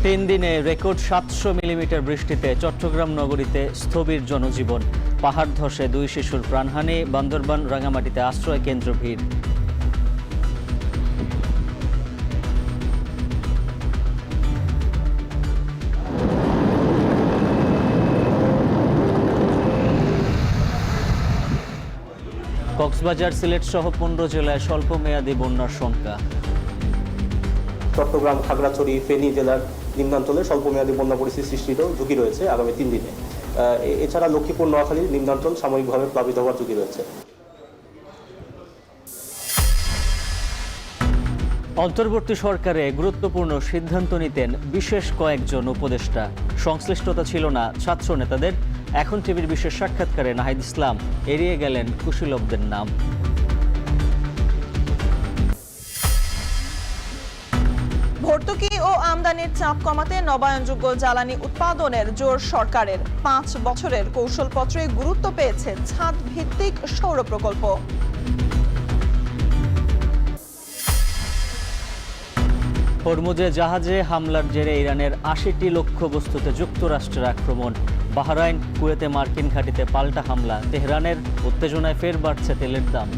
3 দিনে record 700 millimetre বৃষ্টিতে চট্টগ্রাম নগরীতে স্থবির জনজীবন। পাহাড় ধসে 2 শিশুর প্রাণহানি। বান্দরবান রাঙামাটিতে আশ্রয় কেন্দ্র ভিড়। কক্সবাজার, সিলেট সহ 15 জেলায় স্বল্প মেয়াদী বন্যার শঙ্কা। চট্টগ্রাম, খাগড়াছড়ি, ফেনী জেলার নিম্নাঞ্চলে স্বল্পমেয়াদী বন্যা পরিস্থিতি সৃষ্টিরও ঝুঁকি রয়েছে আগামী 3 দিনে। এছাড়া লক্ষ্মীপুর, নোয়াখালীর নিম্নাঞ্চল সাময়িকভাবে প্লাবিত হওয়ার ঝুঁকি রয়েছে। অন্তর্বর্তী সরকারে গুরুত্বপূর্ণ সিদ্ধান্ত নিতেন বিশেষ কয়েকজন উপদেষ্টা। সংশ্লিষ্টতা ছিল না ছাত্র নেতাদের। এখন টিভির বিশেষ সাক্ষাৎকারে নাহিদ ইসলাম এড়িয়ে গেলেন কুশীলবদের নাম। ভর্তুকি ও আমদানির চাপ কমাতে নবায়নযোগ্য জ্বালানি উৎপাদনের জোর সরকারের। 5 বছরের কৌশলপত্রে গুরুত্ব পেয়েছে ছাদ ভিত্তিক সৌর প্রকল্প। হরমুজে জাহাজে হামলার জেরে ইরানের 80টি লক্ষ্যবস্তুতে যুক্তরাষ্ট্রের আক্রমণ। বাহরাইন, কুয়েতে মার্কিন ঘাঁটিতে পাল্টা হামলা। তেহরানের উত্তেজনায় ফের বাড়ছে তেলের দাম।